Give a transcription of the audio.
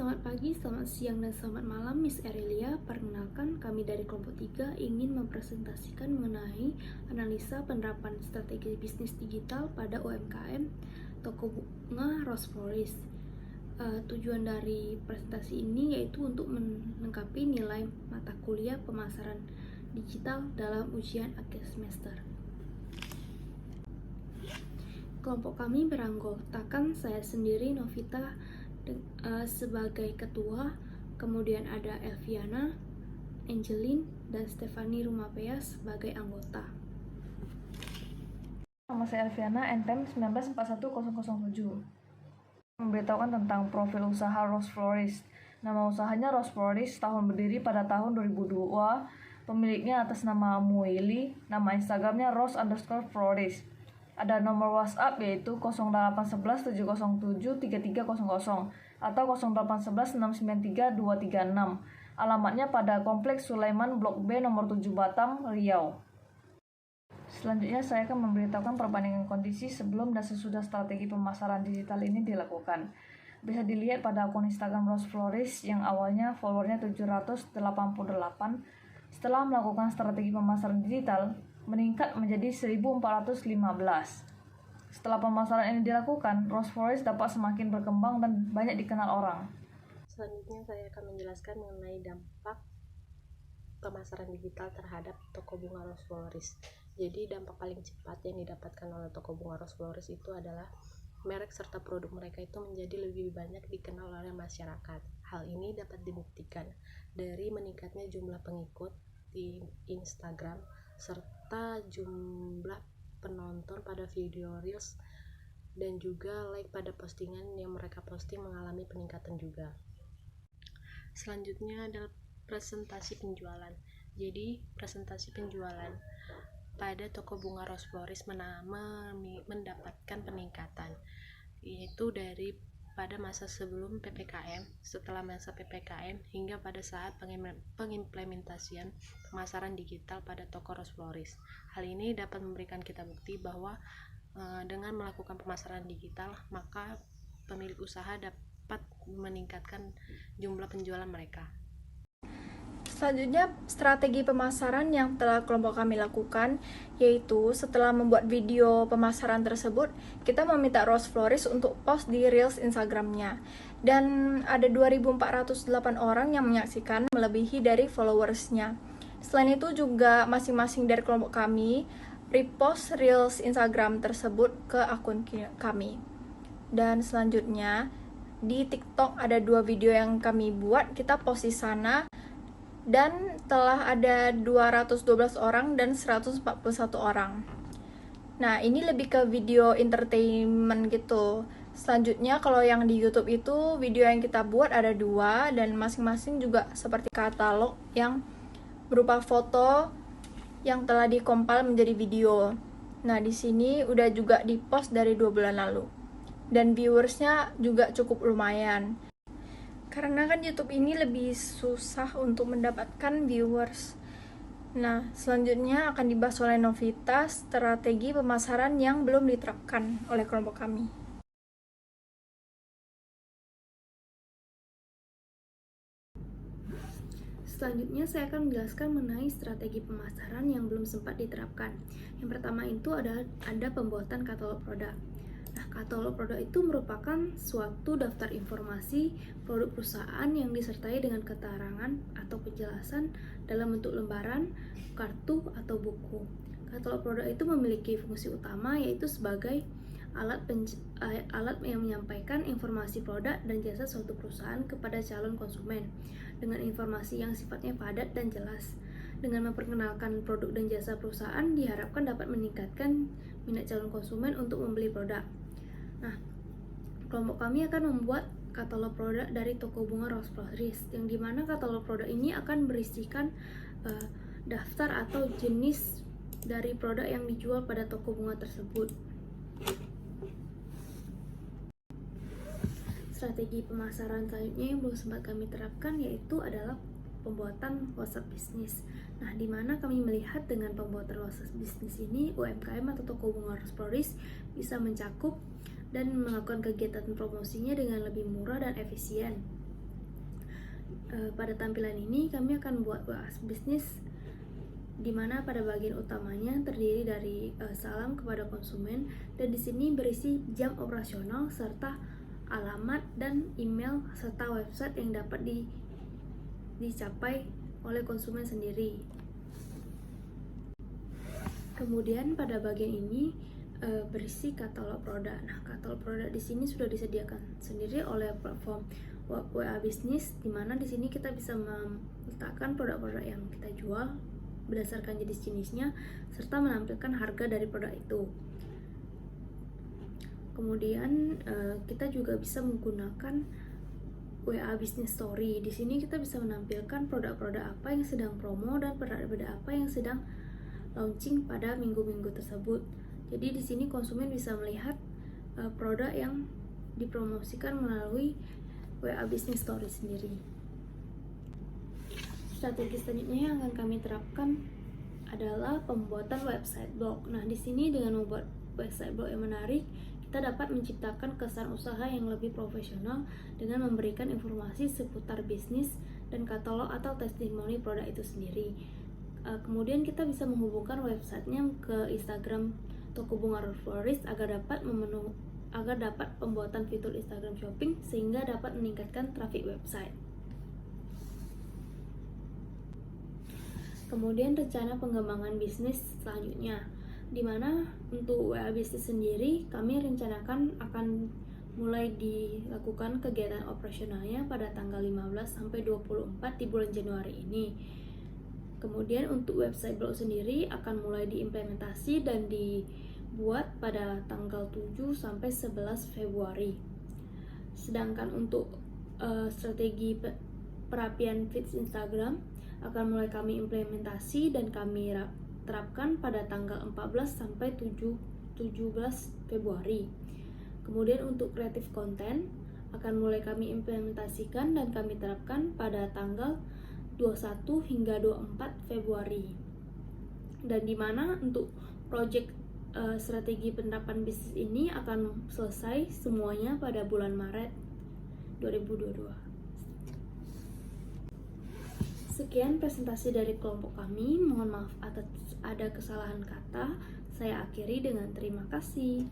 Selamat pagi, selamat siang, dan selamat malam, Miss Aurelia. Perkenalkan, kami dari kelompok 3 ingin mempresentasikan mengenai analisa penerapan strategi bisnis digital pada UMKM toko bunga Rose Florist. Tujuan dari presentasi ini yaitu untuk melengkapi nilai mata kuliah pemasaran digital dalam ujian akhir semester. Kelompok kami beranggotakan saya sendiri, Novita, sebagai ketua, kemudian ada Elviana, Angelin, dan Stefani Rumapea sebagai anggota. Nama saya Elviana, NTEM 1941007. Memberitahukan tentang profil usaha Rose Florist. Nama usahanya Rose Florist, tahun berdiri pada tahun 2002. Pemiliknya atas nama Muili, nama Instagramnya rose_florist. Ada nomor WhatsApp yaitu 0811 707 3300 atau 0811 693 236. Alamatnya pada Kompleks Sulaiman Blok B nomor 7 Batam, Riau. Selanjutnya saya akan memberitahukan perbandingan kondisi sebelum dan sesudah strategi pemasaran digital ini dilakukan. Bisa dilihat pada akun Instagram Rose Florist yang awalnya followernya 788. Setelah melakukan strategi pemasaran digital, meningkat menjadi 1415. Setelah pemasaran ini dilakukan, Rose Florist dapat semakin berkembang dan banyak dikenal orang. Selanjutnya saya akan menjelaskan mengenai dampak pemasaran digital terhadap toko bunga Rose Florist. Jadi dampak paling cepat yang didapatkan oleh toko bunga Rose Florist itu adalah merek serta produk mereka itu menjadi lebih banyak dikenal oleh masyarakat. Hal ini dapat dibuktikan dari meningkatnya jumlah pengikut di Instagram serta jumlah penonton pada video reels dan juga like pada postingan yang mereka posting mengalami peningkatan juga. Selanjutnya adalah presentasi penjualan. Jadi presentasi penjualan pada toko bunga Rose Florist mendapatkan peningkatan, yaitu dari pada masa sebelum PPKM, setelah masa PPKM, hingga pada saat pengimplementasian pemasaran digital pada toko Rose Florist. Hal ini dapat memberikan kita bukti bahwa dengan melakukan pemasaran digital, maka pemilik usaha dapat meningkatkan jumlah penjualan mereka. Selanjutnya, strategi pemasaran yang telah kelompok kami lakukan, yaitu setelah membuat video pemasaran tersebut, kita meminta Rose Florist untuk post di Reels Instagramnya. Dan ada 2.408 orang yang menyaksikan, melebihi dari followersnya. Selain itu juga masing-masing dari kelompok kami repost Reels Instagram tersebut ke akun kami. Dan selanjutnya, di TikTok ada 2 video yang kami buat, kita post di sana. Dan telah ada 212 orang dan 141 orang. Nah, ini lebih ke video entertainment gitu. Selanjutnya, kalau yang di YouTube itu video yang kita buat ada 2 dan masing-masing juga seperti katalog yang berupa foto yang telah dikompil menjadi video. Nah, di sini udah juga di-post dari 2 bulan lalu. Dan viewersnya juga cukup lumayan. Karena kan YouTube ini lebih susah untuk mendapatkan viewers. Nah, selanjutnya akan dibahas oleh Novita strategi pemasaran yang belum diterapkan oleh kelompok kami. Selanjutnya saya akan menjelaskan mengenai strategi pemasaran yang belum sempat diterapkan. Yang pertama itu ada pembuatan katalog produk. Nah, katalog produk itu merupakan suatu daftar informasi produk perusahaan yang disertai dengan keterangan atau penjelasan dalam bentuk lembaran, kartu, atau buku. Katalog produk itu memiliki fungsi utama yaitu sebagai alat yang menyampaikan informasi produk dan jasa suatu perusahaan kepada calon konsumen dengan informasi yang sifatnya padat dan jelas. Dengan memperkenalkan produk dan jasa perusahaan diharapkan dapat meningkatkan minat calon konsumen untuk membeli produk. Nah, kelompok kami akan membuat katalog produk dari toko bunga Rose Florist, yang dimana katalog produk ini akan berisikan daftar atau jenis dari produk yang dijual pada toko bunga tersebut. Strategi pemasaran selanjutnya yang belum sempat kami terapkan yaitu adalah pembuatan WhatsApp bisnis. Nah, di mana kami melihat dengan pembuatan WhatsApp bisnis ini, UMKM atau toko bunga Rose Florist bisa mencakup dan melakukan kegiatan promosinya dengan lebih murah dan efisien. Pada tampilan ini kami akan buat WA bisnis di mana pada bagian utamanya terdiri dari salam kepada konsumen, dan di sini berisi jam operasional serta alamat dan email serta website yang dapat dicapai oleh konsumen sendiri. Kemudian pada bagian ini berisi katalog produk. Nah, katalog produk di sini sudah disediakan sendiri oleh platform WA Bisnis, di mana di sini kita bisa meletakkan produk-produk yang kita jual berdasarkan jenis-jenisnya serta menampilkan harga dari produk itu. Kemudian kita juga bisa menggunakan WA Business Story. Di sini kita bisa menampilkan produk-produk apa yang sedang promo dan produk-produk apa yang sedang launching pada minggu-minggu tersebut. Jadi di sini konsumen bisa melihat produk yang dipromosikan melalui WA Business Story sendiri. Strategi selanjutnya yang akan kami terapkan adalah pembuatan website blog. Nah, di sini dengan membuat website blog yang menarik, kita dapat menciptakan kesan usaha yang lebih profesional dengan memberikan informasi seputar bisnis dan katalog atau testimoni produk itu sendiri. Kemudian kita bisa menghubungkan websitenya ke Instagram Toko Bunga Rose Florist agar dapat pembuatan fitur Instagram Shopping sehingga dapat meningkatkan traffic website. Kemudian rencana pengembangan bisnis selanjutnya, di mana untuk WA bisnis sendiri kami rencanakan akan mulai dilakukan kegiatan operasionalnya pada tanggal 15 sampai 24 di bulan Januari ini. Kemudian untuk website blog sendiri akan mulai diimplementasi dan dibuat pada tanggal 7 sampai 11 Februari. Sedangkan untuk strategi perapian feeds Instagram akan mulai kami implementasi dan kami terapkan pada tanggal 14 sampai 17 Februari. Kemudian untuk kreatif konten akan mulai kami implementasikan dan kami terapkan pada tanggal 21 hingga 24 Februari. Dan di mana untuk project strategi penerapan bisnis ini akan selesai semuanya pada bulan Maret 2022. Sekian presentasi dari kelompok kami. Mohon maaf atas ada kesalahan kata. Saya akhiri dengan terima kasih.